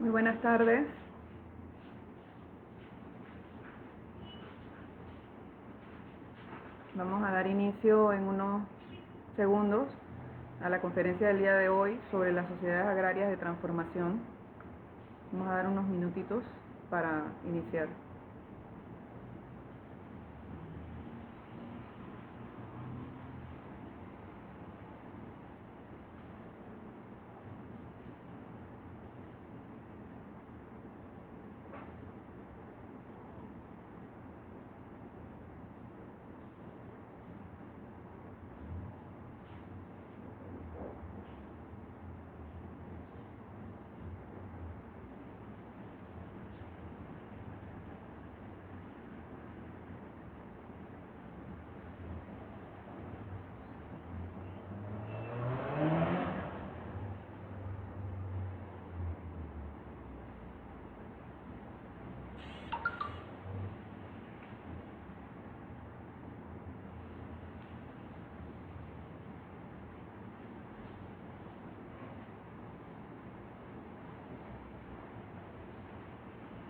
Muy buenas tardes. Vamos a dar inicio en unos segundos a la conferencia del día de hoy sobre las sociedades agrarias de transformación. Vamos a dar unos minutitos para iniciar.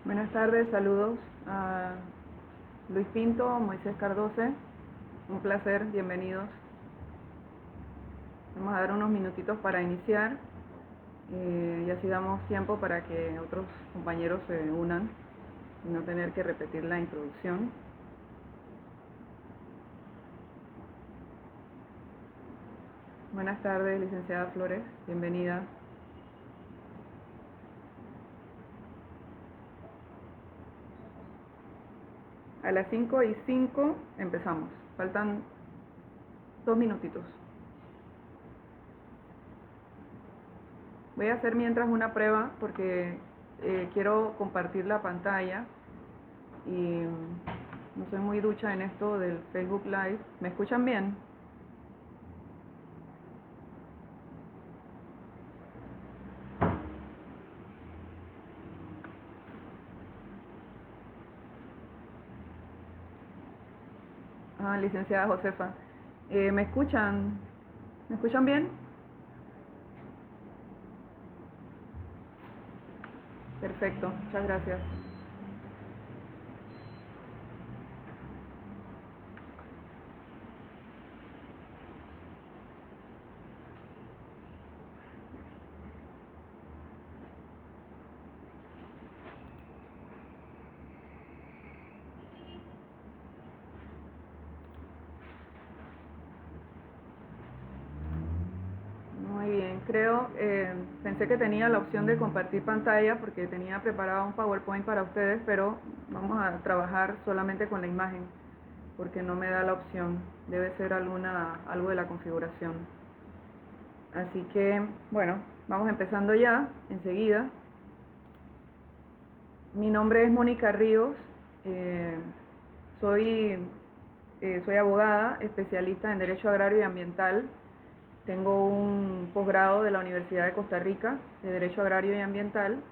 Buenas tardes, saludos a Luis Pinto, Moisés Cardoce. Un placer, bienvenidos. Vamos a dar unos minutitos para iniciar y así damos tiempo para que otros compañeros se unan y no tener que repetir la introducción. Buenas tardes, licenciada Flores, bienvenida. A las 5:05 empezamos, faltan 2 minutitos. Voy a hacer mientras una prueba porque quiero compartir la pantalla y no soy muy ducha en esto del Facebook Live. ¿Me escuchan bien? Licenciada Josefa, ¿me escuchan? ¿Me escuchan bien? Perfecto, muchas gracias. Muy bien, pensé que tenía la opción de compartir pantalla porque tenía preparado un PowerPoint para ustedes, pero vamos a trabajar solamente con la imagen porque no me da la opción, debe ser algo de la configuración. Así que, bueno, vamos empezando ya, enseguida. Mi nombre es Mónica Ríos, soy abogada, especialista en Derecho Agrario y Ambiental. Tengo un posgrado de la Universidad de Costa Rica de Derecho Agrario y Ambiental.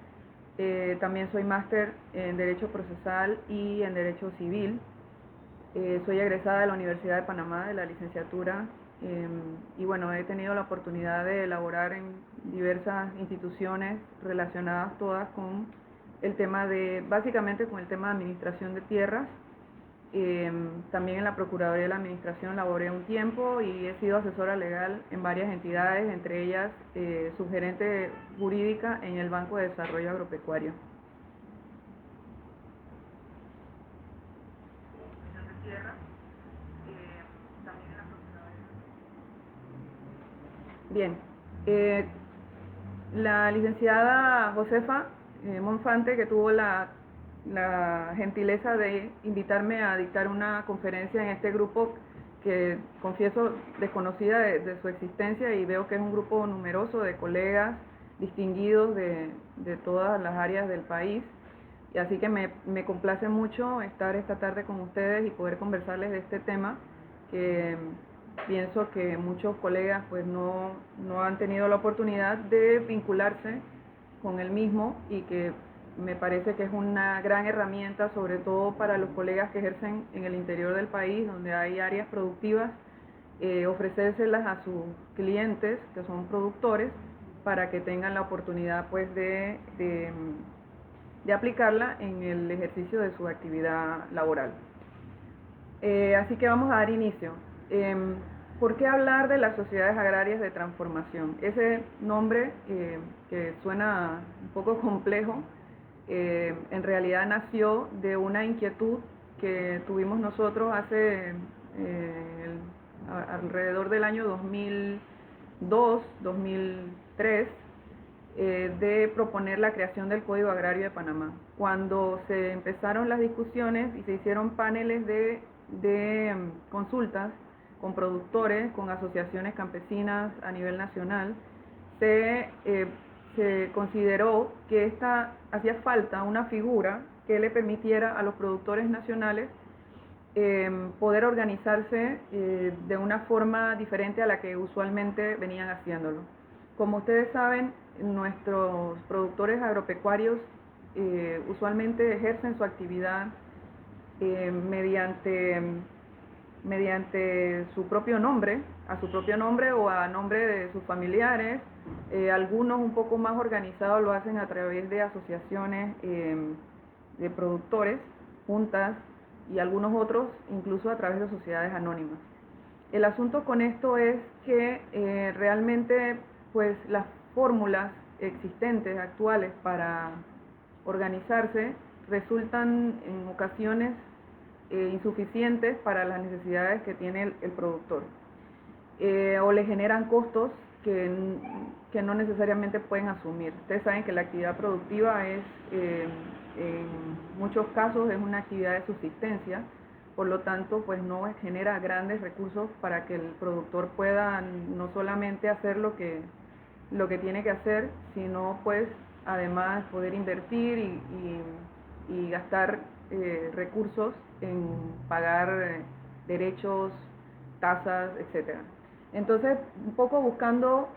También soy máster en Derecho Procesal y en Derecho Civil. Soy egresada de la Universidad de Panamá de la licenciatura y bueno, he tenido la oportunidad de elaborar en diversas instituciones relacionadas todas con el tema básicamente con el tema de administración de tierras. También en la Procuraduría de la Administración laboré un tiempo y he sido asesora legal en varias entidades, entre ellas subgerente jurídica en el Banco de Desarrollo Agropecuario. Bien, la licenciada Josefa Monfante, que tuvo la gentileza de invitarme a dictar una conferencia en este grupo que confieso desconocida de su existencia, y veo que es un grupo numeroso de colegas distinguidos de todas las áreas del país, y así que me complace mucho estar esta tarde con ustedes y poder conversarles de este tema que pienso que muchos colegas pues no han tenido la oportunidad de vincularse con el mismo, y que me parece que es una gran herramienta, sobre todo para los colegas que ejercen en el interior del país, donde hay áreas productivas, ofrecérselas a sus clientes, que son productores, para que tengan la oportunidad pues de aplicarla en el ejercicio de su actividad laboral. Así que vamos a dar inicio. ¿Por qué hablar de las sociedades agrarias de transformación? Ese nombre, que suena un poco complejo, en realidad nació de una inquietud que tuvimos nosotros hace alrededor del año 2002, 2003, de proponer la creación del Código Agrario de Panamá. Cuando se empezaron las discusiones y se hicieron paneles de consultas con productores, con asociaciones campesinas a nivel nacional, se consideró que hacía falta una figura que le permitiera a los productores nacionales poder organizarse de una forma diferente a la que usualmente venían haciéndolo. Como ustedes saben, nuestros productores agropecuarios usualmente ejercen su actividad mediante su propio nombre, a su propio nombre o a nombre de sus familiares. Algunos un poco más organizados lo hacen a través de asociaciones de productores, juntas, y algunos otros incluso a través de sociedades anónimas. El asunto con esto es que realmente pues las fórmulas existentes, actuales, para organizarse resultan en ocasiones insuficientes para las necesidades que tiene el productor, o le generan costos que no necesariamente pueden asumir. Ustedes saben que la actividad productiva es, en muchos casos, es una actividad de subsistencia, por lo tanto pues no genera grandes recursos para que el productor pueda no solamente hacer lo que tiene que hacer, sino pues además poder invertir y gastar recursos en pagar derechos, tasas, etc. Entonces, un poco buscando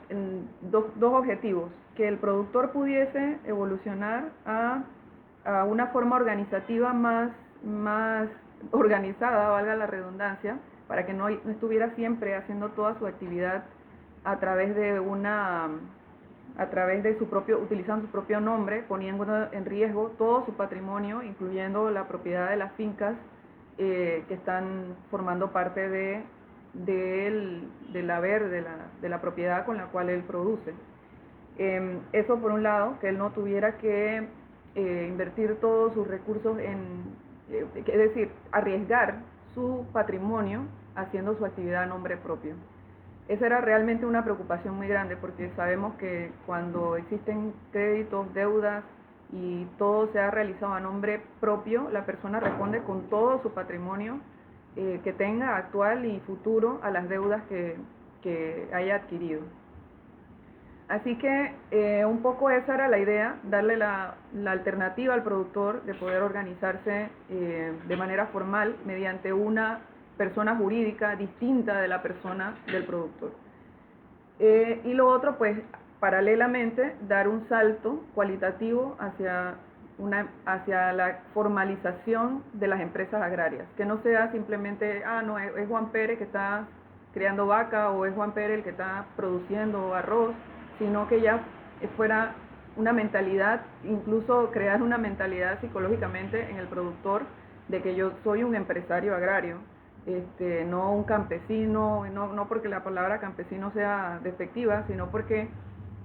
dos objetivos: que el productor pudiese evolucionar a una forma organizativa más organizada, valga la redundancia, para que no estuviera siempre haciendo toda su actividad a través de utilizando su propio nombre, poniendo en riesgo todo su patrimonio, incluyendo la propiedad de las fincas que están formando parte del haber de la propiedad con la cual él produce. Eso por un lado, que él no tuviera que invertir todos sus recursos es decir, arriesgar su patrimonio haciendo su actividad a nombre propio. Esa era realmente una preocupación muy grande, porque sabemos que cuando existen créditos, deudas y todo se ha realizado a nombre propio, la persona responde con todo su patrimonio que tenga, actual y futuro, a las deudas que haya adquirido. Así que un poco esa era la idea: darle la alternativa al productor de poder organizarse de manera formal mediante una persona jurídica distinta de la persona del productor. Y lo otro, pues, paralelamente, dar un salto cualitativo hacia la formalización de las empresas agrarias, que no sea simplemente, no, es Juan Pérez que está criando vaca, o es Juan Pérez el que está produciendo arroz, sino que ya fuera una mentalidad, incluso crear una mentalidad psicológicamente en el productor, de que yo soy un empresario agrario, no un campesino, no porque la palabra campesino sea despectiva, sino porque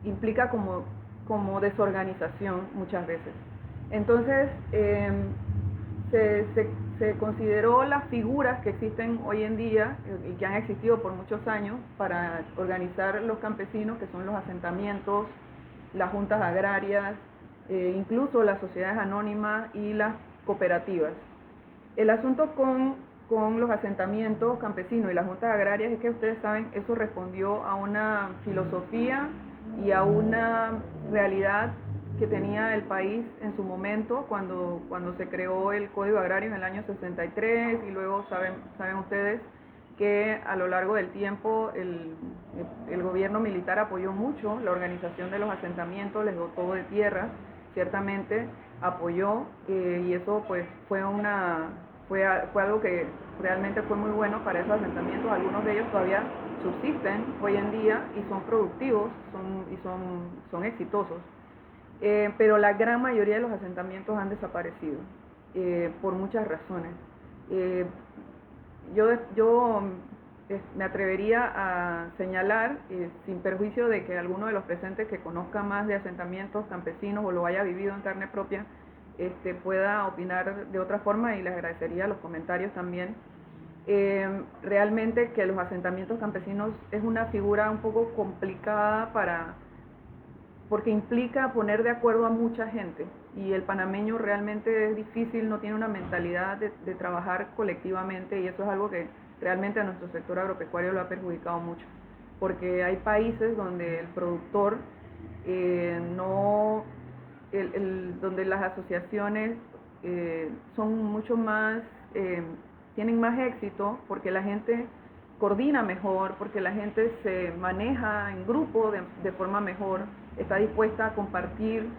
implica como desorganización muchas veces. Entonces, se consideró las figuras que existen hoy en día y que han existido por muchos años para organizar los campesinos, que son los asentamientos, las juntas agrarias, incluso las sociedades anónimas y las cooperativas. El asunto con los asentamientos campesinos y las juntas agrarias es que, ustedes saben, eso respondió a una filosofía y a una realidad que tenía el país en su momento, cuando se creó el Código Agrario en el año 63, y luego saben ustedes que a lo largo del tiempo el gobierno militar apoyó mucho la organización de los asentamientos, les dotó de tierra, ciertamente apoyó, y eso pues fue fue algo que realmente fue muy bueno para esos asentamientos. Algunos de ellos todavía subsisten hoy en día y son productivos son exitosos. Pero la gran mayoría de los asentamientos han desaparecido por muchas razones. Eh, yo me atrevería a señalar, sin perjuicio de que alguno de los presentes que conozca más de asentamientos campesinos o lo haya vivido en carne propia, pueda opinar de otra forma, y les agradecería los comentarios también. Realmente que los asentamientos campesinos es una figura un poco complicada porque implica poner de acuerdo a mucha gente, y el panameño realmente es difícil, no tiene una mentalidad de trabajar colectivamente, y eso es algo que realmente a nuestro sector agropecuario lo ha perjudicado mucho, porque hay países donde el productor no, donde las asociaciones son mucho más, tienen más éxito, porque la gente coordina mejor, porque la gente se maneja en grupo de forma mejor, está dispuesta a compartir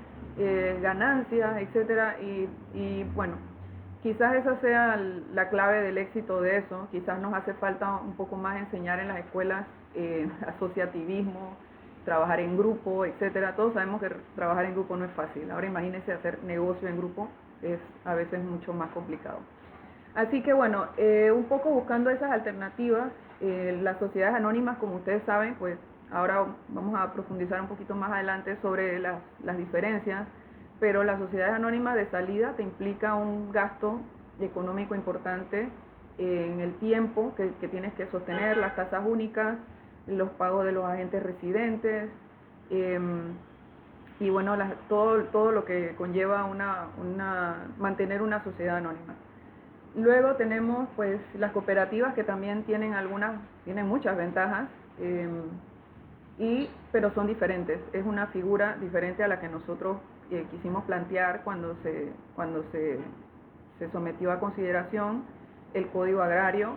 ganancias, etcétera, y bueno, quizás esa sea la clave del éxito de eso. Quizás nos hace falta un poco más enseñar en las escuelas asociativismo, trabajar en grupo, etcétera. Todos sabemos que trabajar en grupo no es fácil. Ahora imagínense hacer negocio en grupo, es a veces mucho más complicado. Así que bueno, un poco buscando esas alternativas, las sociedades anónimas, como ustedes saben, pues ahora vamos a profundizar un poquito más adelante sobre las diferencias, pero las sociedades anónimas de salida te implica un gasto económico importante en el tiempo que tienes que sostener, las tasas únicas, los pagos de los agentes residentes, y bueno, todo lo que conlleva mantener una sociedad anónima. Luego tenemos pues las cooperativas, que también tienen muchas ventajas, pero son diferentes. Es una figura diferente a la que nosotros quisimos plantear cuando se sometió a consideración el Código Agrario,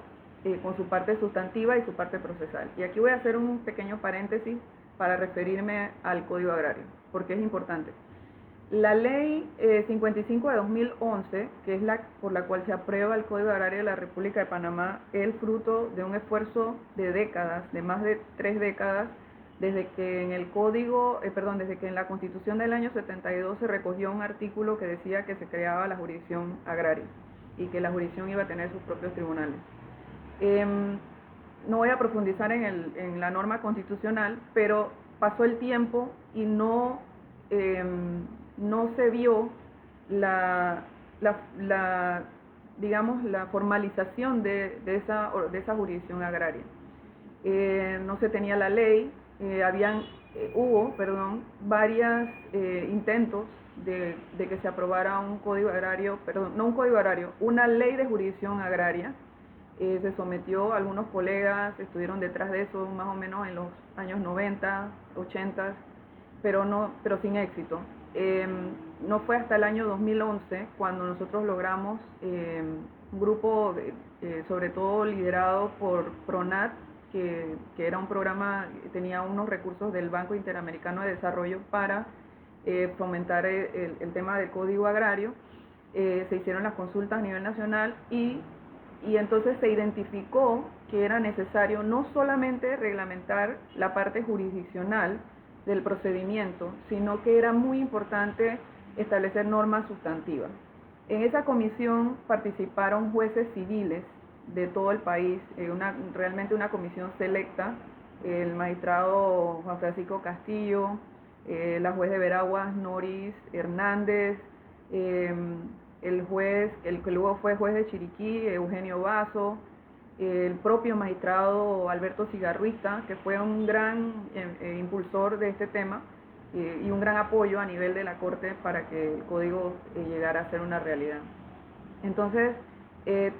con su parte sustantiva y su parte procesal. Y aquí voy a hacer un pequeño paréntesis para referirme al Código Agrario, porque es importante. La ley 55 de 2011, que es por la cual se aprueba el Código Agrario de la República de Panamá, es el fruto de un esfuerzo de décadas, de más de 3 décadas, desde que en la Constitución del año 72 se recogió un artículo que decía que se creaba la jurisdicción agraria y que la jurisdicción iba a tener sus propios tribunales. No voy a profundizar en la norma constitucional, pero pasó el tiempo y no se vio digamos, la formalización de esa jurisdicción agraria. No se tenía la ley, hubo varios intentos de que se aprobara un código agrario, no un código agrario, una ley de jurisdicción agraria. Se sometió, algunos colegas estuvieron detrás de eso más o menos en los años 90, 80, pero sin éxito. No fue hasta el año 2011 cuando nosotros logramos un grupo, sobre todo liderado por PRONAT, que era un programa, tenía unos recursos del Banco Interamericano de Desarrollo para fomentar el tema del Código Agrario. Se hicieron las consultas a nivel nacional y entonces se identificó que era necesario no solamente reglamentar la parte jurisdiccional del procedimiento, sino que era muy importante establecer normas sustantivas. En esa comisión participaron jueces civiles de todo el país, realmente una comisión selecta, el magistrado Juan Francisco Castillo, la juez de Veraguas Noris Hernández, el que luego fue juez de Chiriquí, Eugenio Basso, el propio magistrado Alberto Cigarruista, que fue un gran impulsor de este tema y un gran apoyo a nivel de la Corte para que el código llegara a ser una realidad. Entonces,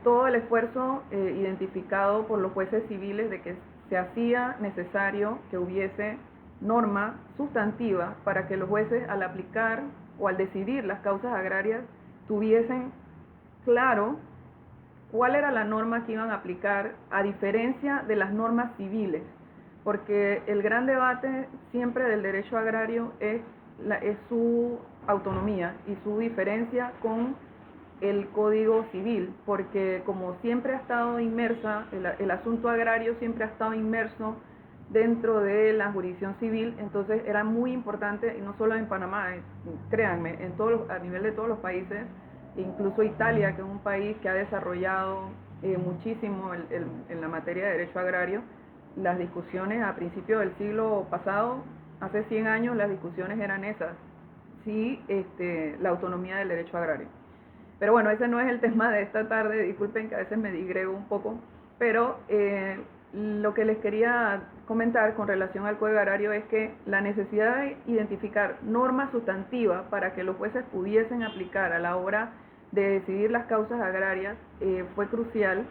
todo el esfuerzo identificado por los jueces civiles de que se hacía necesario que hubiese norma sustantiva para que los jueces, al aplicar o al decidir las causas agrarias, tuviesen claro cuál era la norma que iban a aplicar, a diferencia de las normas civiles, porque el gran debate siempre del derecho agrario es su autonomía y su diferencia con el Código Civil, porque como siempre ha estado inmersa, el asunto agrario siempre ha estado inmerso dentro de la jurisdicción civil, entonces era muy importante, y no solo en Panamá, créanme, a nivel de todos los países, incluso Italia, que es un país que ha desarrollado muchísimo en la materia de derecho agrario, las discusiones a principios del siglo pasado, hace 100 años, las discusiones eran esas, sí, la autonomía del derecho agrario. Pero bueno, ese no es el tema de esta tarde, disculpen que a veces me digrego un poco, pero lo que les quería comentar con relación al Código Agrario es que la necesidad de identificar normas sustantivas para que los jueces pudiesen aplicar a la hora de decidir las causas agrarias fue crucial,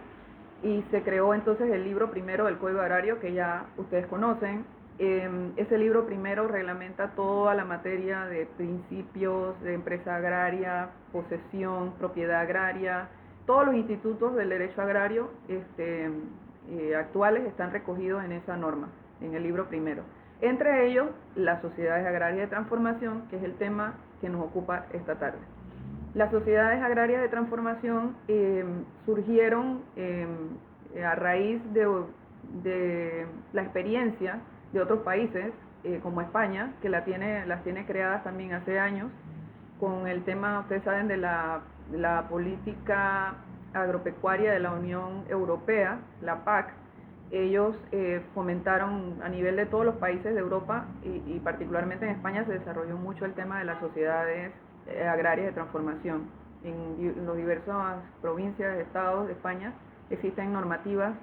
y se creó entonces el libro primero del Código Agrario, que ya ustedes conocen. Ese libro primero reglamenta toda la materia de principios de empresa agraria, posesión, propiedad agraria. Todos los institutos del derecho agrario actuales están recogidos en esa norma, en el libro primero. Entre ellos, las sociedades agrarias de transformación, que es el tema que nos ocupa esta tarde. Las sociedades agrarias de transformación surgieron a raíz de la experiencia de otros países, como España, que las tiene creadas también hace años, con el tema, ustedes saben, de la política agropecuaria de la Unión Europea, la PAC. Ellos fomentaron a nivel de todos los países de Europa y particularmente en España se desarrolló mucho el tema de las sociedades agrarias de transformación. En las diversas provincias, estados de España existen normativas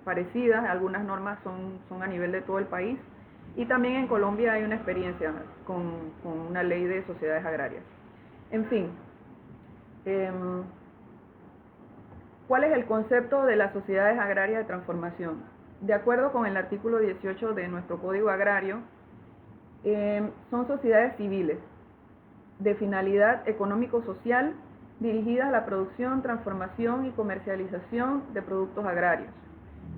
parecidas, algunas normas son a nivel de todo el país, y también en Colombia hay una experiencia con una ley de sociedades agrarias. En fin, ¿cuál es el concepto de las sociedades agrarias de transformación? De acuerdo con el artículo 18 de nuestro Código Agrario, son sociedades civiles de finalidad económico-social dirigidas a la producción, transformación y comercialización de productos agrarios,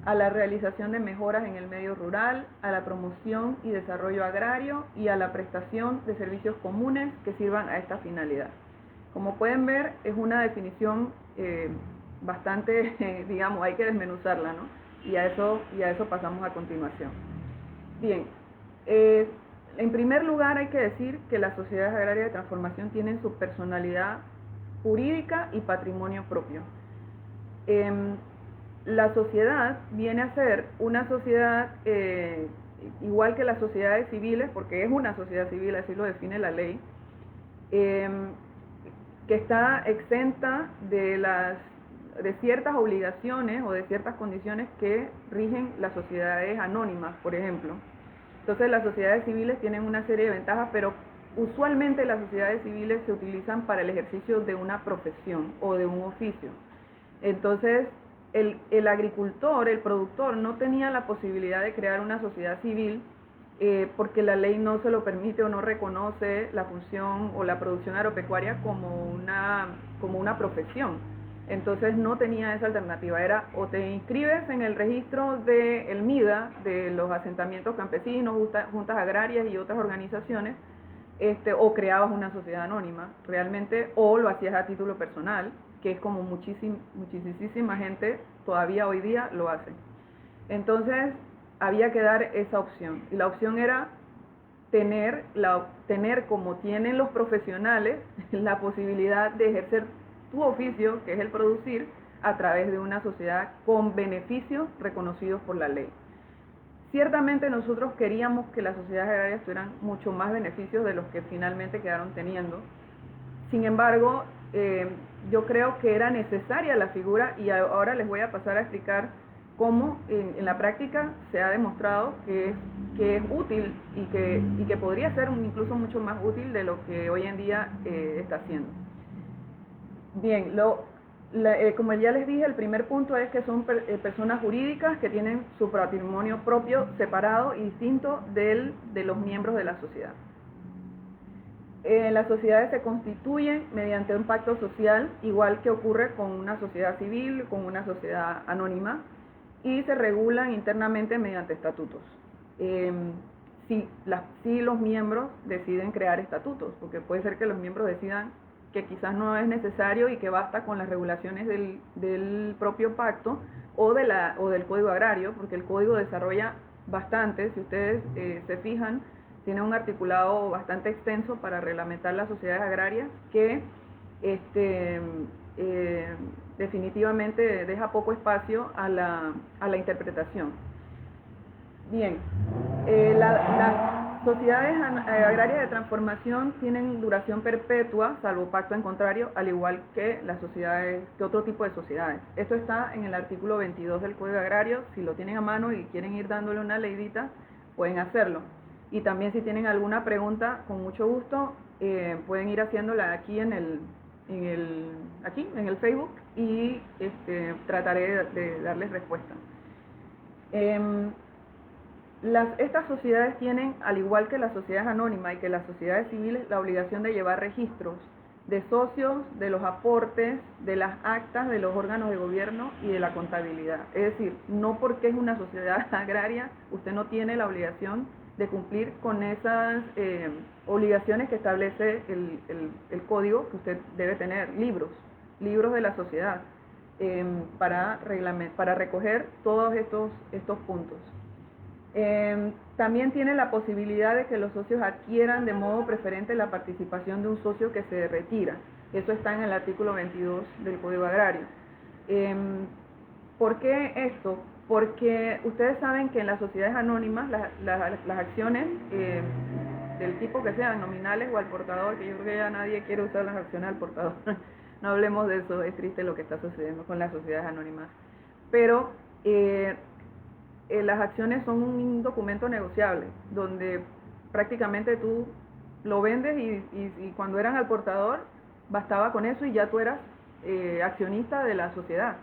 a la realización de mejoras en el medio rural, a la promoción y desarrollo agrario y a la prestación de servicios comunes que sirvan a esta finalidad. Como pueden ver, es una definición bastante, digamos, hay que desmenuzarla, ¿no? Y a eso pasamos a continuación. Bien, en primer lugar hay que decir que las sociedades agrarias de transformación tienen su personalidad jurídica y patrimonio propio. La sociedad viene a ser una sociedad igual que las sociedades civiles, porque es una sociedad civil, así lo define la ley, que está exenta de ciertas obligaciones o de ciertas condiciones que rigen las sociedades anónimas, por ejemplo. Entonces las sociedades civiles tienen una serie de ventajas, pero usualmente las sociedades civiles se utilizan para el ejercicio de una profesión o de un oficio. Entonces el agricultor, el productor, no tenía la posibilidad de crear una sociedad civil porque la ley no se lo permite o no reconoce la función o la producción agropecuaria como una profesión. Entonces no tenía esa alternativa, era o te inscribes en el registro del MIDA, de los asentamientos campesinos, juntas agrarias y otras organizaciones, o creabas una sociedad anónima realmente, o lo hacías a título personal, que es como muchísima gente todavía hoy día lo hace. Entonces había que dar esa opción, y la opción era tener como tienen los profesionales la posibilidad de ejercer tu oficio, que es el producir, a través de una sociedad con beneficios reconocidos por la ley. Ciertamente nosotros queríamos que las sociedades agrarias tuvieran mucho más beneficios de los que finalmente quedaron teniendo. Sin embargo, yo creo que era necesaria la figura, y ahora les voy a pasar a explicar cómo en la práctica se ha demostrado que es útil y que podría ser incluso mucho más útil de lo que hoy en día está haciendo. Bien, como ya les dije, el primer punto es que son personas jurídicas que tienen su patrimonio propio separado y distinto de los miembros de la sociedad. Las sociedades se constituyen mediante un pacto social, igual que ocurre con una sociedad civil, con una sociedad anónima, y se regulan internamente mediante estatutos. Si los miembros deciden crear estatutos, porque puede ser que los miembros decidan que quizás no es necesario y que basta con las regulaciones del propio pacto o del Código Agrario, porque el Código desarrolla bastante. Si ustedes se fijan, tiene un articulado bastante extenso para reglamentar las sociedades agrarias que definitivamente deja poco espacio a la interpretación. Bien, las sociedades agrarias de transformación tienen duración perpetua, salvo pacto en contrario, al igual que las sociedades, que otro tipo de sociedades. Esto está en el artículo 22 del Código Agrario. Si lo tienen a mano y quieren ir dándole una leidita, pueden hacerlo. Y también si tienen alguna pregunta, con mucho gusto, pueden ir haciéndola aquí en el Facebook y trataré de darles respuesta. Estas sociedades tienen, al igual que las sociedades anónimas y que las sociedades civiles, la obligación de llevar registros de socios, de los aportes, de las actas de los órganos de gobierno y de la contabilidad. Es decir, no porque es una sociedad agraria, usted no tiene la obligación de cumplir con esas obligaciones que establece el código, que usted debe tener libros de la sociedad para recoger todos estos puntos. También tiene la posibilidad de que los socios adquieran de modo preferente la participación de un socio que se retira. Eso está en el artículo 22 del Código Agrario. ¿Por qué esto? Porque ustedes saben que en las sociedades anónimas las acciones del tipo que sean, nominales o al portador, que yo creo que ya nadie quiere usar las acciones al portador, no hablemos de eso, es triste lo que está sucediendo con las sociedades anónimas. Pero las acciones son un documento negociable, donde prácticamente tú lo vendes y cuando eras al portador, bastaba con eso y ya tú eras accionista de la sociedad.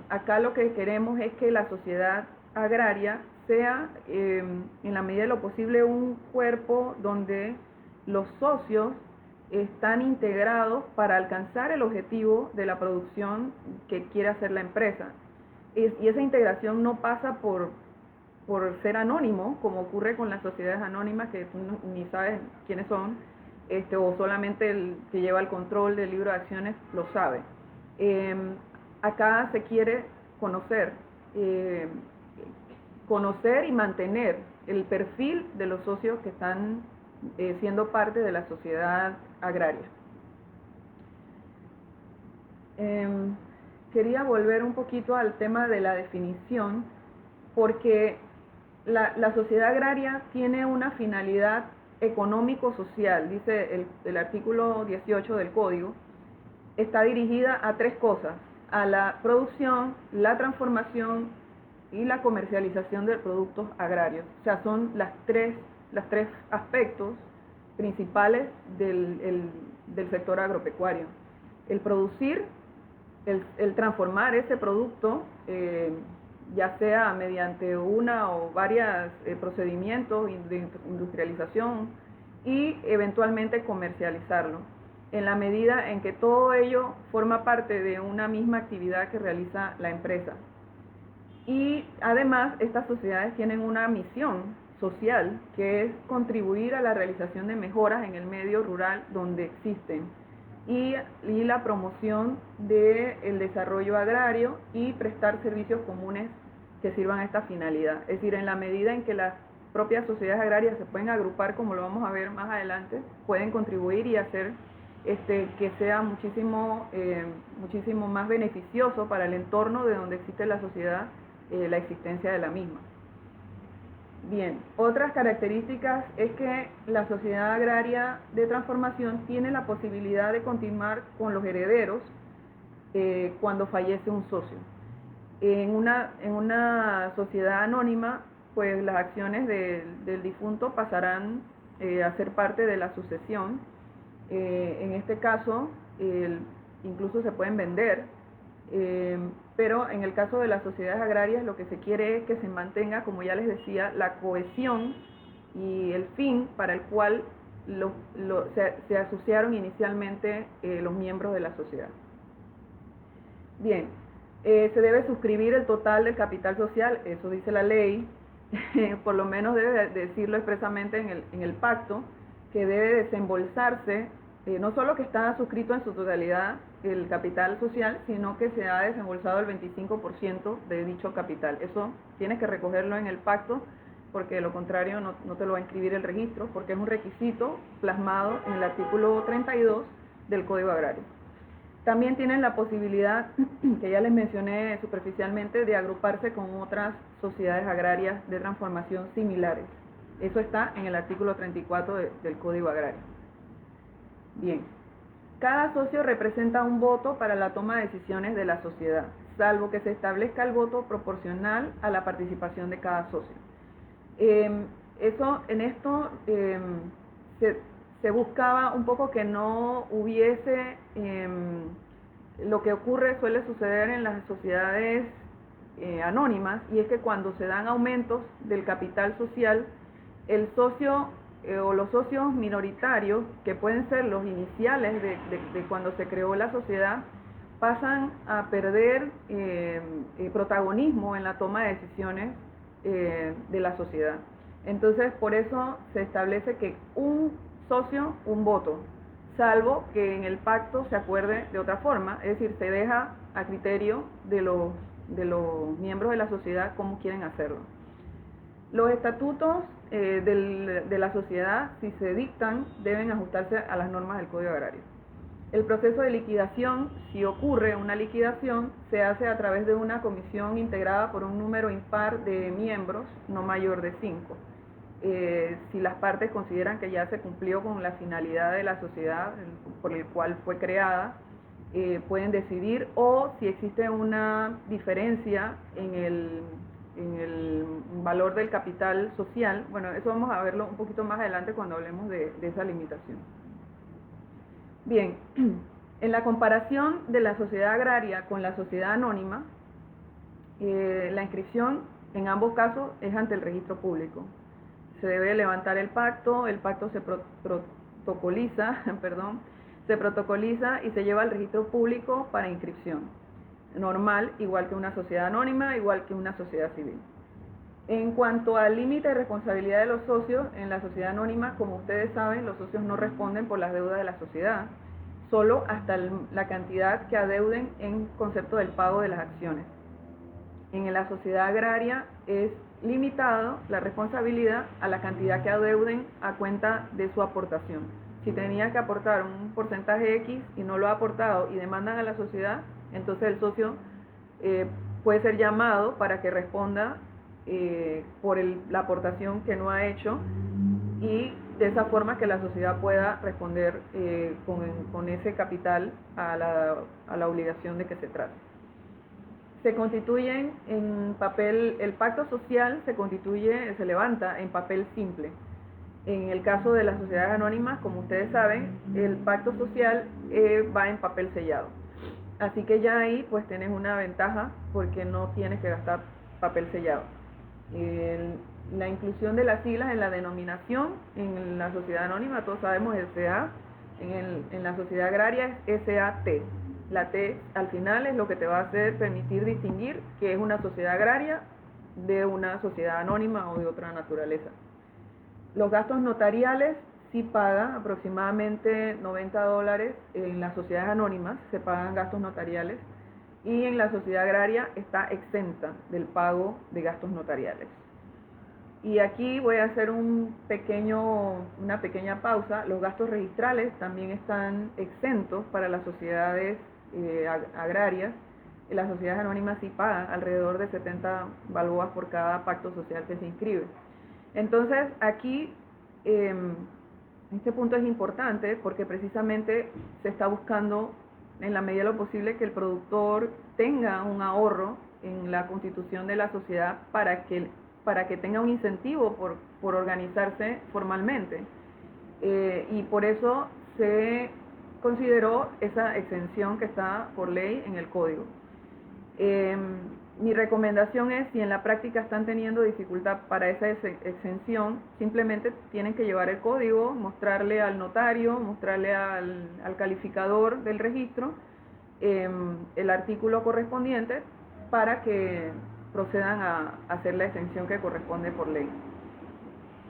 Acá lo que queremos es que la sociedad agraria sea, en la medida de lo posible, un cuerpo donde los socios están integrados para alcanzar el objetivo de la producción que quiere hacer la empresa. Y esa integración no pasa por ser anónimo, como ocurre con las sociedades anónimas, que tú ni sabes quiénes son, o solamente el que lleva el control del libro de acciones lo sabe. Acá se quiere conocer y mantener el perfil de los socios que están siendo parte de la sociedad agraria. Quería volver un poquito al tema de la definición, porque la sociedad agraria tiene una finalidad económico-social, dice el artículo 18 del Código. Está dirigida a tres cosas: a la producción, la transformación y la comercialización de productos agrarios. O sea, son las tres aspectos principales del sector agropecuario: el producir, el transformar ese producto, ya sea mediante una o varios procedimientos de industrialización, y eventualmente comercializarlo, en la medida en que todo ello forma parte de una misma actividad que realiza la empresa. Y además, estas sociedades tienen una misión social, que es contribuir a la realización de mejoras en el medio rural donde existen, y la promoción del desarrollo agrario y prestar servicios comunes que sirvan a esta finalidad. Es decir, en la medida en que las propias sociedades agrarias se pueden agrupar, como lo vamos a ver más adelante, pueden contribuir y hacer que sea muchísimo más beneficioso para el entorno de donde existe la sociedad, la existencia de la misma. Bien, otras características es que la sociedad agraria de transformación tiene la posibilidad de continuar con los herederos cuando fallece un socio. En una sociedad anónima, pues las acciones del difunto pasarán a ser parte de la sucesión. En este caso, incluso se pueden vender, pero en el caso de las sociedades agrarias lo que se quiere es que se mantenga, como ya les decía, la cohesión y el fin para el cual se asociaron inicialmente los miembros de la sociedad. Bien, se debe suscribir el total del capital social, eso dice la ley, por lo menos debe decirlo expresamente en el pacto, que debe desembolsarse no solo que está suscrito en su totalidad el capital social, sino que se ha desembolsado el 25% de dicho capital. Eso tienes que recogerlo en el pacto, porque de lo contrario no te lo va a inscribir el registro, porque es un requisito plasmado en el artículo 32 del Código Agrario. También tienen la posibilidad, que ya les mencioné superficialmente, de agruparse con otras sociedades agrarias de transformación similares. Eso está en el artículo 34 del Código Agrario. Bien, cada socio representa un voto para la toma de decisiones de la sociedad, salvo que se establezca el voto proporcional a la participación de cada socio. En esto se buscaba un poco que no hubiese lo que suele suceder en las sociedades anónimas, y es que cuando se dan aumentos del capital social, el socio o los socios minoritarios, que pueden ser los iniciales de cuando se creó la sociedad, pasan a perder protagonismo en la toma de decisiones de la sociedad. Entonces, por eso se establece que un socio, un voto, salvo que en el pacto se acuerde de otra forma, es decir, se deja a criterio de los miembros de la sociedad cómo quieren hacerlo. Los estatutos de la sociedad, si se dictan, deben ajustarse a las normas del Código Agrario. El proceso de liquidación, si ocurre una liquidación, se hace a través de una comisión integrada por un número impar de miembros, no mayor de 5. Si las partes consideran que ya se cumplió con la finalidad de la sociedad por el cual fue creada, pueden decidir, o si existe una diferencia en el valor del capital social. Bueno, eso vamos a verlo un poquito más adelante cuando hablemos de esa limitación. Bien, en la comparación de la sociedad agraria con la sociedad anónima, la inscripción en ambos casos es ante el registro público. Se debe levantar el pacto se protocoliza, se protocoliza y se lleva al registro público para inscripción. Normal, igual que una sociedad anónima, igual que una sociedad civil. En cuanto al límite de responsabilidad de los socios, en la sociedad anónima, como ustedes saben, los socios no responden por las deudas de la sociedad, solo hasta la cantidad que adeuden en concepto del pago de las acciones. En la sociedad agraria es limitado la responsabilidad a la cantidad que adeuden a cuenta de su aportación. Si tenía que aportar un porcentaje X y no lo ha aportado y demandan a la sociedad, entonces el socio puede ser llamado para que responda por la aportación que no ha hecho, y de esa forma que la sociedad pueda responder con ese capital a la obligación de que se trate. Se constituyen en papel, el pacto social se levanta en papel simple. En el caso de las sociedades anónimas, como ustedes saben, el pacto social va en papel sellado. Así que ya ahí pues tienes una ventaja, porque no tienes que gastar papel sellado. La inclusión de las siglas en la denominación en la sociedad anónima, todos sabemos SA, en la sociedad agraria es SAT. La T al final es lo que te va a permitir distinguir que es una sociedad agraria de una sociedad anónima o de otra naturaleza. Los gastos notariales sí pagan aproximadamente $90 en las sociedades anónimas, se pagan gastos notariales, y en la sociedad agraria está exenta del pago de gastos notariales. Y aquí voy a hacer una pequeña pausa. Los gastos registrales también están exentos para las sociedades agrarias. Las sociedades anónimas sí pagan alrededor de 70 balboas por cada pacto social que se inscribe. Entonces aquí este punto es importante, porque precisamente se está buscando en la medida de lo posible que el productor tenga un ahorro en la constitución de la sociedad para que tenga un incentivo por organizarse formalmente. Y por eso se consideró esa exención que está por ley en el código. Mi recomendación es, si en la práctica están teniendo dificultad para esa exención, simplemente tienen que llevar el código, mostrarle al notario, mostrarle al calificador del registro el artículo correspondiente para que procedan a hacer la exención que corresponde por ley.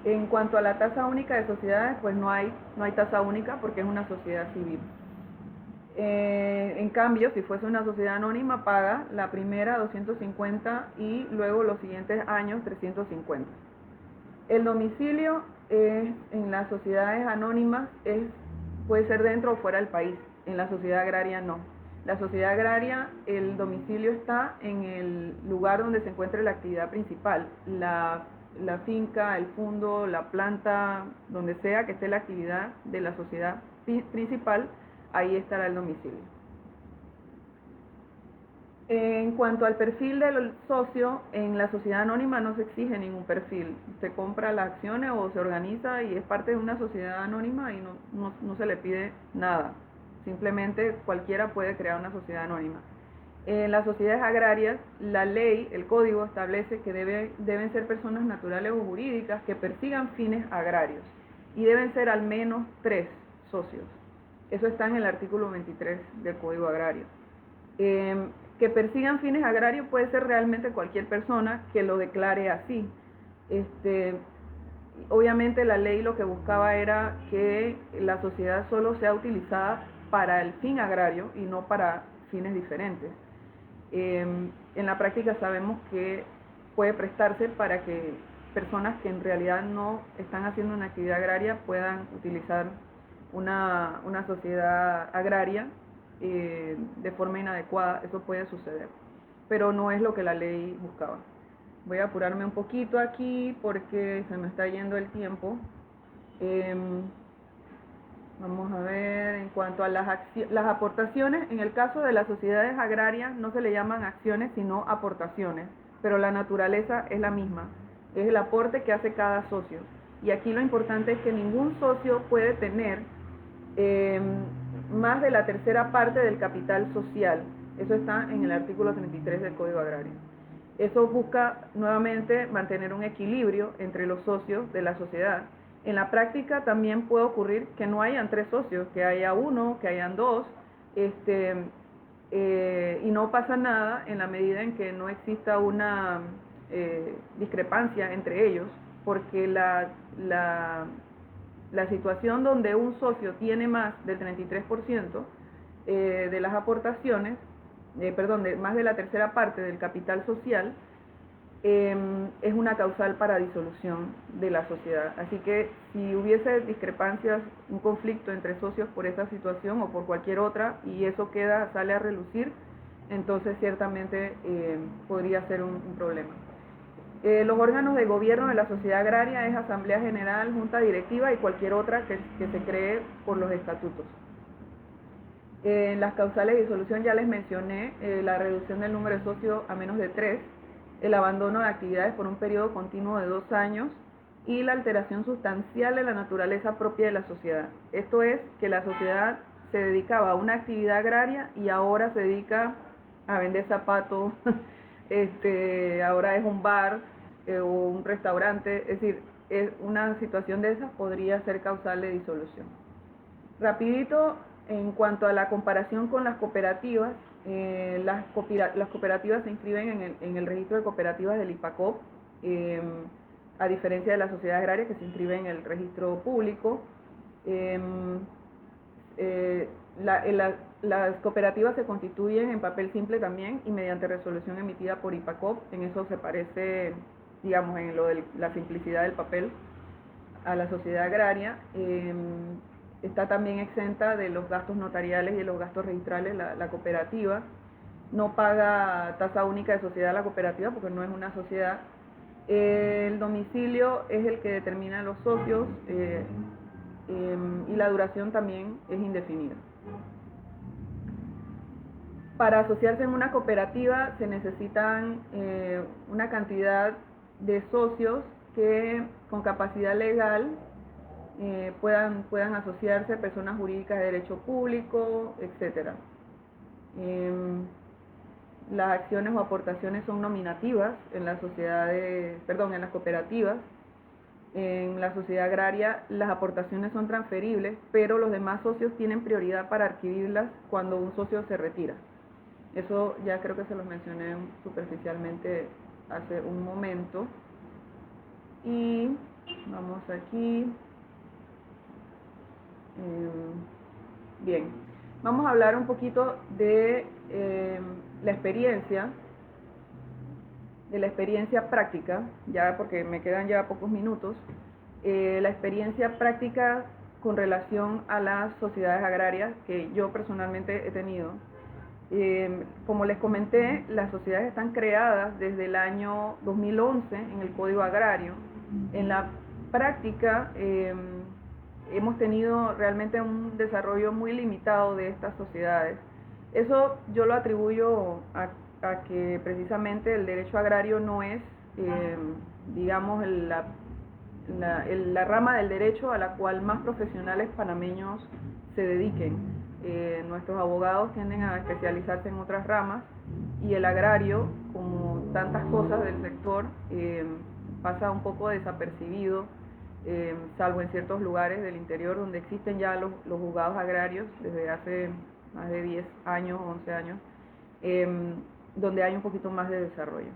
En cuanto a la tasa única de sociedades, pues no hay tasa única porque es una sociedad civil. En cambio, si fuese una sociedad anónima, paga la primera 250 y luego los siguientes años 350. El domicilio en las sociedades anónimas puede ser dentro o fuera del país, en la sociedad agraria no. La sociedad agraria, el domicilio está en el lugar donde se encuentre la actividad principal, la finca, el fundo, la planta, donde sea que esté la actividad de la sociedad principal, ahí estará el domicilio. En cuanto al perfil del socio, en la sociedad anónima no se exige ningún perfil. Se compra las acciones o se organiza y es parte de una sociedad anónima y no se le pide nada. Simplemente cualquiera puede crear una sociedad anónima. En las sociedades agrarias, la ley, el código establece que deben ser personas naturales o jurídicas que persigan fines agrarios y deben ser al menos 3 socios. Eso está en el artículo 23 del Código Agrario. Que persigan fines agrarios puede ser realmente cualquier persona que lo declare así. Obviamente la ley lo que buscaba era que la sociedad solo sea utilizada para el fin agrario y no para fines diferentes. En la práctica sabemos que puede prestarse para que personas que en realidad no están haciendo una actividad agraria puedan utilizar una sociedad agraria de forma inadecuada. Eso puede suceder, pero no es lo que la ley buscaba. Voy a apurarme un poquito aquí porque se me está yendo el tiempo. Vamos a ver, en cuanto a las aportaciones, en el caso de las sociedades agrarias no se le llaman acciones sino aportaciones, pero la naturaleza es la misma, es el aporte que hace cada socio. Y aquí lo importante es que ningún socio puede tener más de la tercera parte del capital social. Eso está en el artículo 33 del Código Agrario. Eso busca nuevamente mantener un equilibrio entre los socios de la sociedad. En la práctica también puede ocurrir que no hayan 3 socios, que haya 1, que hayan 2, y no pasa nada en la medida en que no exista una discrepancia entre ellos, porque la situación donde un socio tiene más del 33% de las aportaciones, de más de la tercera parte del capital social, es una causal para disolución de la sociedad. Así que si hubiese discrepancias, un conflicto entre socios por esa situación o por cualquier otra, y eso sale a relucir, entonces ciertamente podría ser un problema. Los órganos de gobierno de la sociedad agraria es Asamblea General, Junta Directiva y cualquier otra que se cree por los estatutos. En las causales de disolución ya les mencioné la reducción del número de socios a menos de 3, el abandono de actividades por un periodo continuo de 2 años y la alteración sustancial de la naturaleza propia de la sociedad. Esto es que la sociedad se dedicaba a una actividad agraria y ahora se dedica a vender zapatos, ahora es un bar o un restaurante, es decir, una situación de esas podría ser causal de disolución. Rapidito, en cuanto a la comparación con las cooperativas, las cooperativas se inscriben en el registro de cooperativas del IPACOP, a diferencia de la sociedad agraria que se inscribe en el registro público. Las cooperativas se constituyen en papel simple también y mediante resolución emitida por IPACOP. En eso se parece, digamos, en lo de la simplicidad del papel a la sociedad agraria. Está también exenta de los gastos notariales y de los gastos registrales la cooperativa. No paga tasa única de sociedad la cooperativa porque no es una sociedad. El domicilio es el que determina los socios y la duración también es indefinida. Para asociarse en una cooperativa se necesitan una cantidad de socios que con capacidad legal puedan asociarse, personas jurídicas de derecho público, etc. Las acciones o aportaciones son nominativas en las cooperativas. En la sociedad agraria las aportaciones son transferibles, pero los demás socios tienen prioridad para adquirirlas cuando un socio se retira. Eso ya creo que se los mencioné superficialmente hace un momento. Y Vamos aquí. Bien, vamos a hablar un poquito de la experiencia, práctica, ya porque me quedan ya pocos minutos, la experiencia práctica con relación a las sociedades agrarias que yo personalmente he tenido. Como les comenté, las sociedades están creadas desde el año 2011 en el Código Agrario. En la práctica hemos tenido realmente un desarrollo muy limitado de estas sociedades. Eso yo lo atribuyo a que precisamente el derecho agrario no es, digamos, la rama del derecho a la cual más profesionales panameños se dediquen. Nuestros abogados tienden a especializarse en otras ramas y el agrario, como tantas cosas del sector, pasa un poco desapercibido, salvo en ciertos lugares del interior donde existen ya los juzgados agrarios desde hace más de 10 años, 11 años, donde hay un poquito más de desarrollo.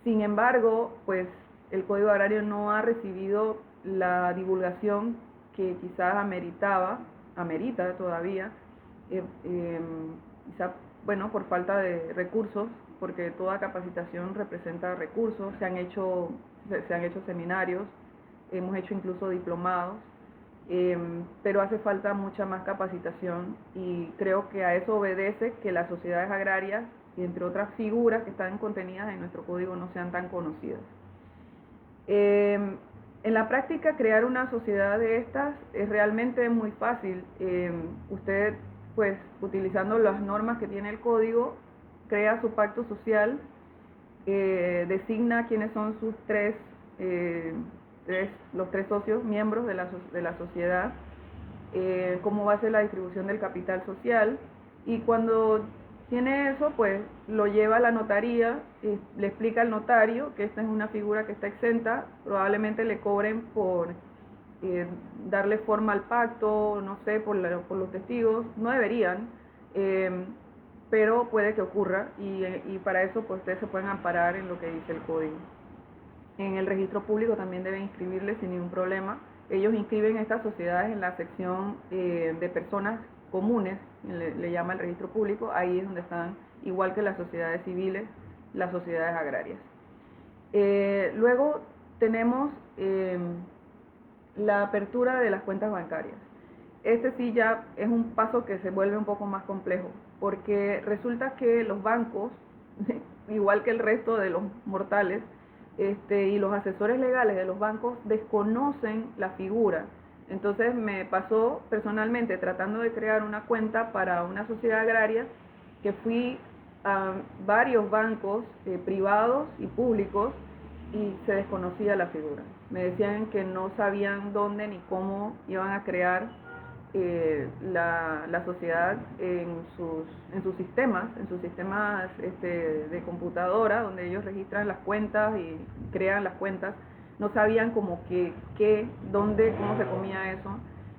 Sin embargo, pues el Código Agrario no ha recibido la divulgación que quizás amerita todavía, quizá, bueno, por falta de recursos, porque toda capacitación representa recursos, se han hecho seminarios, hemos hecho incluso diplomados, pero hace falta mucha más capacitación y creo que a eso obedece que las sociedades agrarias, entre otras figuras que están contenidas en nuestro código, no sean tan conocidas. En la práctica, crear una sociedad de estas es realmente muy fácil. Usted, pues, utilizando las normas que tiene el código, crea su pacto social, designa quiénes son sus los tres socios, miembros de la sociedad, cómo va a ser la distribución del capital social, y cuando tiene eso, pues lo lleva a la notaría, le explica al notario que esta es una figura que está exenta, probablemente le cobren por darle forma al pacto, no sé, por los testigos, no deberían, pero puede que ocurra, y para eso pues ustedes se pueden amparar en lo que dice el código. En el registro público también deben inscribirle sin ningún problema. Ellos inscriben estas sociedades en la sección de personas comunes, le llama el registro público, ahí es donde están, igual que las sociedades civiles, las sociedades agrarias. Luego tenemos la apertura de las cuentas bancarias. Este sí ya es un paso que se vuelve un poco más complejo, porque resulta que los bancos, igual que el resto de los mortales, y los asesores legales de los bancos desconocen la figura. Entonces me pasó personalmente tratando de crear una cuenta para una sociedad agraria que fui a varios bancos privados y públicos y se desconocía la figura. Me decían que no sabían dónde ni cómo iban a crear la sociedad en sus sistemas de computadora, donde ellos registran las cuentas y crean las cuentas. No sabían como dónde, cómo se comía eso.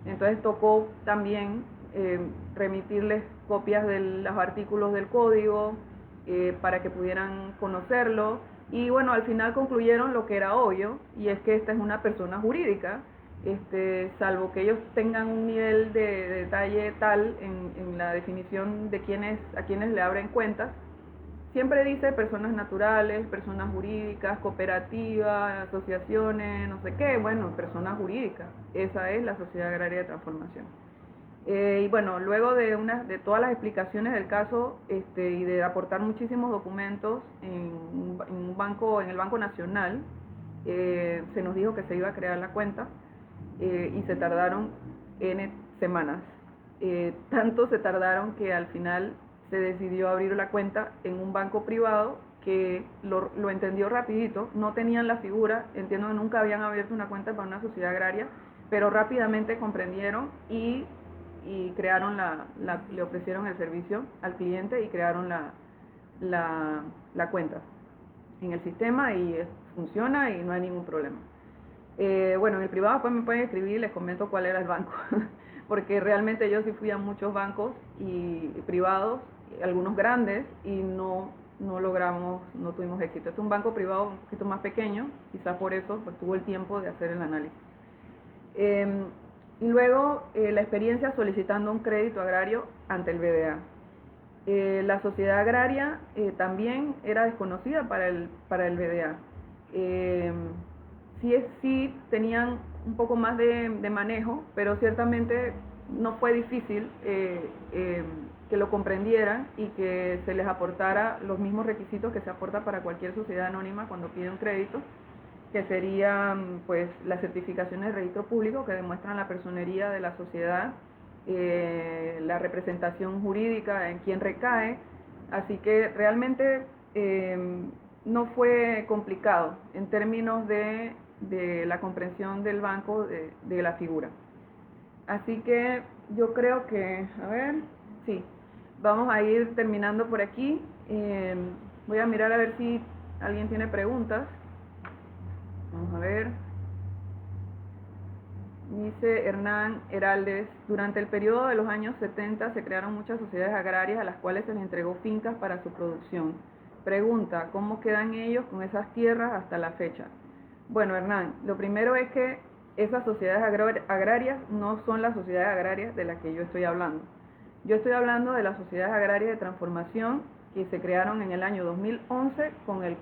Entonces tocó también remitirles copias de los artículos del código para que pudieran conocerlo. Y bueno, al final concluyeron lo que era obvio, y es que esta es una persona jurídica, salvo que ellos tengan un nivel de detalle tal en la definición de a quienes le abren cuentas. Siempre dice personas naturales, personas jurídicas, cooperativas, asociaciones, no sé qué. Bueno, personas jurídicas. Esa es la Sociedad Agraria de Transformación. Y bueno, luego de todas las explicaciones del caso y de aportar muchísimos documentos en el Banco Nacional, se nos dijo que se iba a crear la cuenta y se tardaron N semanas. Tanto se tardaron que al final se decidió abrir la cuenta en un banco privado que lo entendió rapidito. No tenían la figura, entiendo que nunca habían abierto una cuenta para una sociedad agraria, pero rápidamente comprendieron y crearon le ofrecieron el servicio al cliente y crearon la cuenta en el sistema, y funciona y no hay ningún problema. Bueno, en el privado después me pueden escribir y les comento cuál era el banco, porque realmente yo sí fui a muchos bancos y privados, algunos grandes, y no no tuvimos éxito. Este es un banco privado un poquito más pequeño, quizás por eso pues, tuvo el tiempo de hacer el análisis. Y luego la experiencia solicitando un crédito agrario ante el BDA. La sociedad agraria también era desconocida para el BDA. Sí tenían un poco más de manejo, pero ciertamente no fue difícil que lo comprendieran y que se les aportara los mismos requisitos que se aporta para cualquier sociedad anónima cuando pide un crédito, que serían pues las certificaciones de registro público que demuestran la personería de la sociedad, la representación jurídica en quien recae, así que realmente no fue complicado en términos de la comprensión del banco de la figura. Así que yo creo que, a ver, sí, vamos a ir terminando por aquí. Voy a mirar a ver si alguien tiene preguntas. Vamos a ver. Dice Hernán Heraldes, durante el periodo de los años 70 se crearon muchas sociedades agrarias a las cuales se les entregó fincas para su producción. Pregunta, ¿cómo quedan ellos con esas tierras hasta la fecha? Bueno, Hernán, lo primero es que esas sociedades agrarias no son las sociedades agrarias de las que yo estoy hablando. Yo estoy hablando de las sociedades agrarias de transformación que se crearon en el año 2011 con el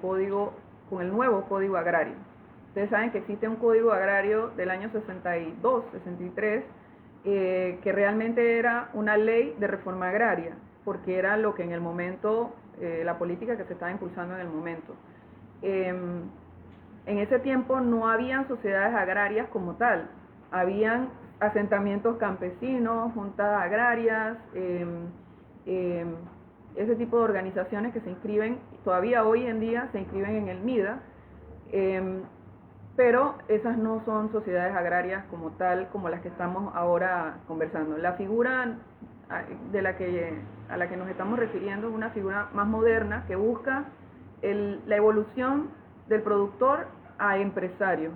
nuevo Código Agrario. Ustedes saben que existe un Código Agrario del año 62, 63, que realmente era una ley de reforma agraria, porque era lo que en el momento, la política que se estaba impulsando en el momento. En ese tiempo no habían sociedades agrarias como tal, habían asentamientos campesinos, juntas agrarias, ese tipo de organizaciones que se inscriben, todavía hoy en día se inscriben en el MIDA, pero esas no son sociedades agrarias como tal, como las que estamos ahora conversando. La figura a la que nos estamos refiriendo es una figura más moderna que busca la evolución del productor a empresario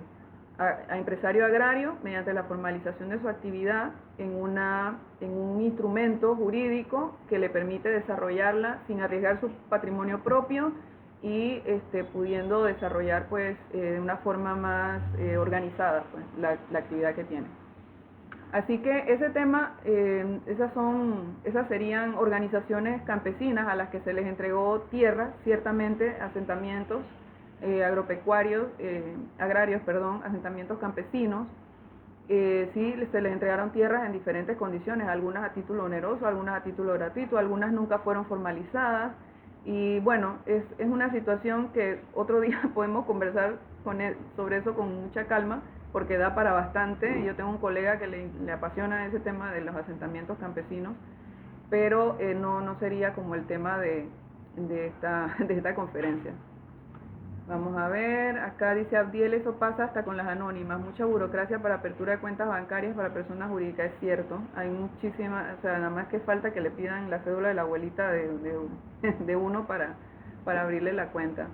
agrario mediante la formalización de su actividad en un instrumento jurídico que le permite desarrollarla sin arriesgar su patrimonio propio y pudiendo desarrollar pues de una forma más organizada pues, la actividad que tiene. Así que ese tema, esas serían organizaciones campesinas a las que se les entregó tierras, ciertamente asentamientos agrarios, asentamientos campesinos. Sí, se les entregaron tierras en diferentes condiciones, algunas a título oneroso, algunas a título gratuito, algunas nunca fueron formalizadas. Y bueno, es una situación que otro día podemos conversar sobre eso con mucha calma, porque da para bastante. Yo tengo un colega que le apasiona ese tema de los asentamientos campesinos, pero no sería como el tema de esta conferencia. Vamos a ver, acá dice Abdiel, eso pasa hasta con las anónimas, mucha burocracia para apertura de cuentas bancarias para personas jurídicas, es cierto, hay muchísimas, o sea, nada más que falta que le pidan la cédula de la abuelita de uno para abrirle la cuenta.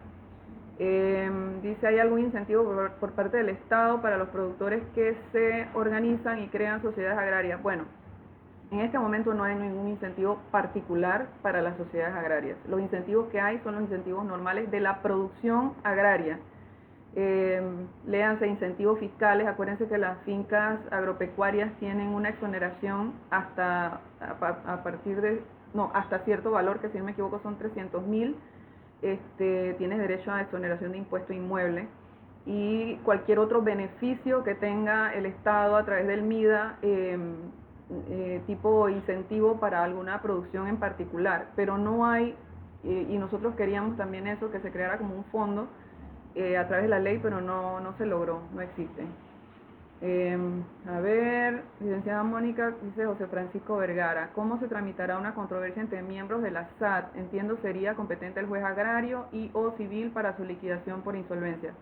Dice, ¿hay algún incentivo por parte del Estado para los productores que se organizan y crean sociedades agrarias? Bueno, en este momento no hay ningún incentivo particular para las sociedades agrarias. Los incentivos que hay son los incentivos normales de la producción agraria. Léanse incentivos fiscales. Acuérdense que las fincas agropecuarias tienen una exoneración hasta cierto valor, que si no me equivoco son 300.000. Tienes derecho a exoneración de impuesto inmueble y cualquier otro beneficio que tenga el Estado a través del MIDA, tipo incentivo para alguna producción en particular, pero no hay, y nosotros queríamos también eso, que se creara como un fondo a través de la ley, pero no se logró, no existe. A ver, licenciada Mónica, dice José Francisco Vergara, ¿cómo se tramitará una controversia entre miembros de la SAT? Entiendo sería competente el juez agrario y o civil para su liquidación por insolvencia.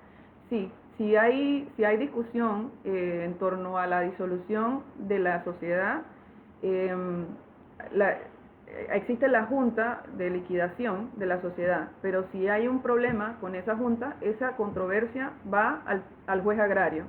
Sí, si hay discusión en torno a la disolución de la sociedad, existe la junta de liquidación de la sociedad, pero si hay un problema con esa junta, esa controversia va al juez agrario.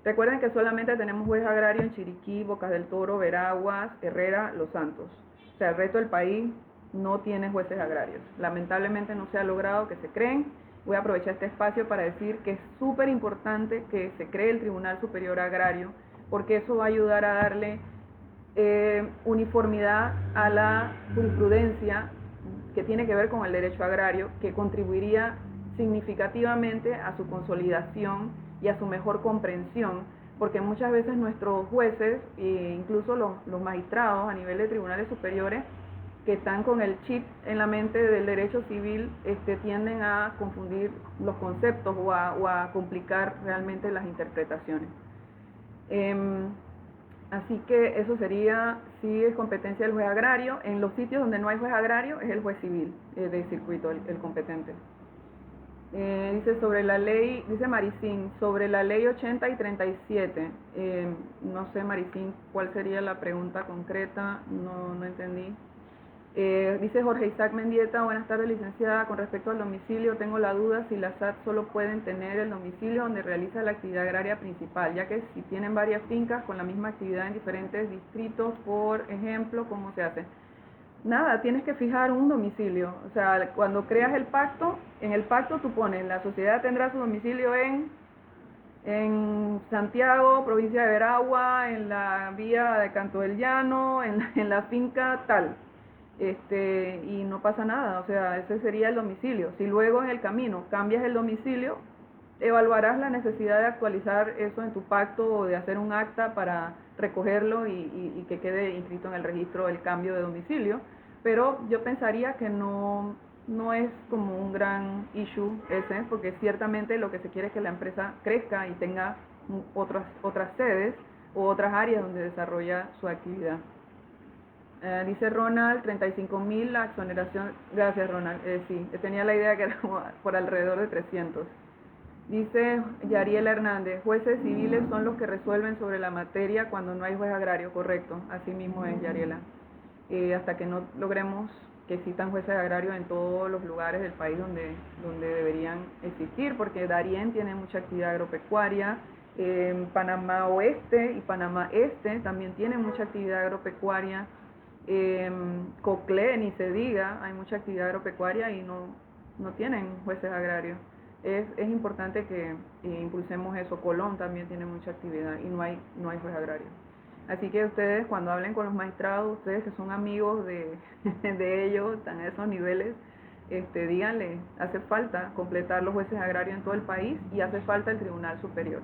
Recuerden que solamente tenemos juez agrario en Chiriquí, Bocas del Toro, Veraguas, Herrera, Los Santos. O sea, el resto del país no tiene jueces agrarios. Lamentablemente no se ha logrado que se creen. Voy a aprovechar este espacio para decir que es súper importante que se cree el Tribunal Superior Agrario, porque eso va a ayudar a darle uniformidad a la jurisprudencia que tiene que ver con el derecho agrario, que contribuiría significativamente a su consolidación y a su mejor comprensión, porque muchas veces nuestros jueces e incluso los magistrados a nivel de tribunales superiores que están con el chip en la mente del derecho civil tienden a confundir los conceptos o a complicar realmente las interpretaciones. Así que eso sería, sí es competencia del juez agrario. En los sitios donde no hay juez agrario es el juez civil del circuito el competente. Dice sobre la ley, dice Maricín, sobre la ley 80 y 37. No sé, Maricín, cuál sería la pregunta concreta, no entendí. Dice Jorge Isaac Mendieta, buenas tardes licenciada, con respecto al domicilio tengo la duda si las SAT solo pueden tener el domicilio donde realiza la actividad agraria principal, ya que si tienen varias fincas con la misma actividad en diferentes distritos, por ejemplo, ¿cómo se hace? Nada, tienes que fijar un domicilio, o sea, cuando creas el pacto, en el pacto tú pones, la sociedad tendrá su domicilio en Santiago, provincia de Veragua, en la vía de Canto del Llano, en la finca tal. Y no pasa nada, o sea, ese sería el domicilio. Si luego en el camino cambias el domicilio, evaluarás la necesidad de actualizar eso en tu pacto o de hacer un acta para recogerlo y que quede inscrito en el registro el cambio de domicilio, pero yo pensaría que no es como un gran issue ese, porque ciertamente lo que se quiere es que la empresa crezca y tenga otras sedes o otras áreas donde desarrolla su actividad. Dice Ronald, 35.000 la exoneración. Gracias, Ronald. Sí, tenía la idea que era por alrededor de 300. Dice Yariela Hernández, jueces civiles son los que resuelven sobre la materia cuando no hay juez agrario. Correcto, así mismo es, Yariela. Hasta que no logremos que existan jueces agrarios en todos los lugares del país donde deberían existir, porque Darién tiene mucha actividad agropecuaria, Panamá Oeste y Panamá Este también tienen mucha actividad agropecuaria. Coclé, ni se diga, hay mucha actividad agropecuaria y no tienen jueces agrarios. Es importante que impulsemos eso. Colón también tiene mucha actividad y no hay juez agrario. Así que ustedes, cuando hablen con los magistrados, ustedes que son amigos de ellos, están a esos niveles, díganle, hace falta completar los jueces agrarios en todo el país y hace falta el Tribunal Superior.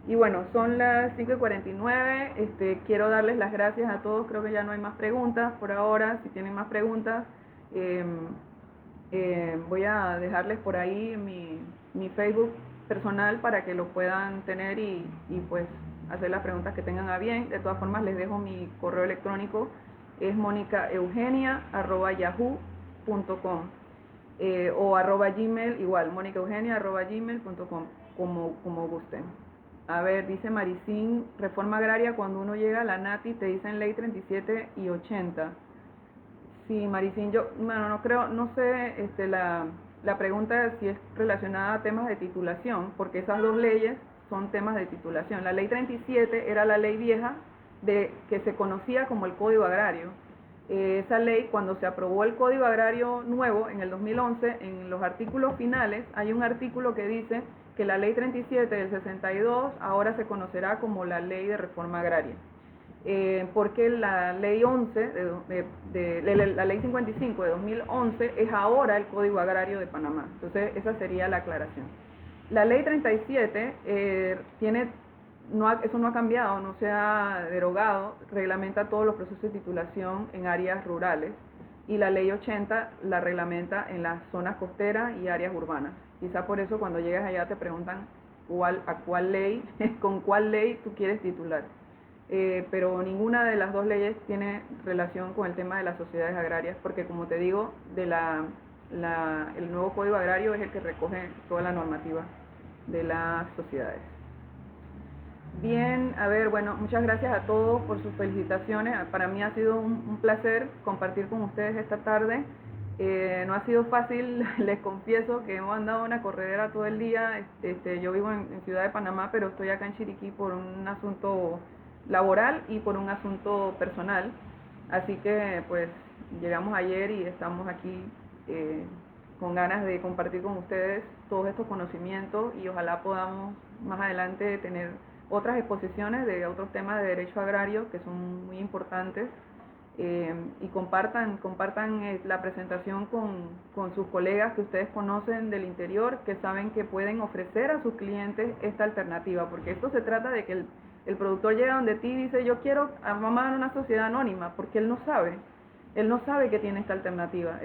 Y bueno, son las 5:49, quiero darles las gracias a todos, creo que ya no hay más preguntas por ahora. Si tienen más preguntas, voy a dejarles por ahí mi Facebook personal para que lo puedan tener y pues hacer las preguntas que tengan a bien. De todas formas les dejo mi correo electrónico, es monicaeugenia@yahoo.com o @gmail, igual, monicaeugenia@gmail.com, como gusten. A ver, dice Maricín, reforma agraria, cuando uno llega a la NATI te dicen ley 37 y 80. Sí, Maricín, yo, bueno, no creo, no sé, la pregunta es si es relacionada a temas de titulación, porque esas dos leyes son temas de titulación. La ley 37 era la ley vieja que se conocía como el Código Agrario. Esa ley, cuando se aprobó el Código Agrario nuevo en el 2011, en los artículos finales hay un artículo que dice que la ley 37 del 62 ahora se conocerá como la ley de reforma agraria, porque la ley 11 la ley 55 de 2011 es ahora el Código Agrario de Panamá. Entonces esa sería la aclaración. La ley 37 eso no ha cambiado, no se ha derogado, reglamenta todos los procesos de titulación en áreas rurales, y la ley 80 la reglamenta en las zonas costeras y áreas urbanas. Quizá por eso cuando llegas allá te preguntan con cuál ley tú quieres titular. Pero ninguna de las dos leyes tiene relación con el tema de las sociedades agrarias, porque como te digo, el nuevo Código Agrario es el que recoge toda la normativa de las sociedades. Bien, a ver, bueno, muchas gracias a todos por sus felicitaciones. Para mí ha sido un placer compartir con ustedes esta tarde. No ha sido fácil, les confieso que hemos andado una corredera todo el día. Yo vivo en Ciudad de Panamá, pero estoy acá en Chiriquí por un asunto laboral y por un asunto personal. Así que, pues, llegamos ayer y estamos aquí con ganas de compartir con ustedes todos estos conocimientos y ojalá podamos más adelante tener otras exposiciones de otros temas de derecho agrario que son muy importantes. Y compartan la presentación con sus colegas que ustedes conocen del interior, que saben que pueden ofrecer a sus clientes esta alternativa, porque esto se trata de que el productor llega donde ti y dice, yo quiero, vamos a dar una sociedad anónima, porque él no sabe que tiene esta alternativa.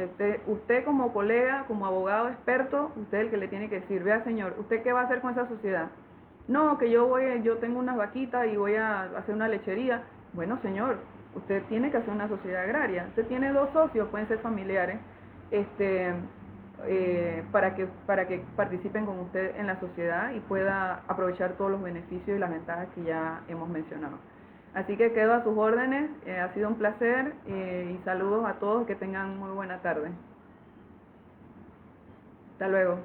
Usted como colega, como abogado experto, usted es el que le tiene que decir, vea señor, ¿usted qué va a hacer con esa sociedad? No, que yo tengo unas vaquitas y voy a hacer una lechería. Bueno señor, usted tiene que hacer una sociedad agraria. Usted tiene 2 socios, pueden ser familiares, para que participen con usted en la sociedad y pueda aprovechar todos los beneficios y las ventajas que ya hemos mencionado. Así que quedo a sus órdenes, ha sido un placer y saludos a todos, que tengan muy buena tarde. Hasta luego.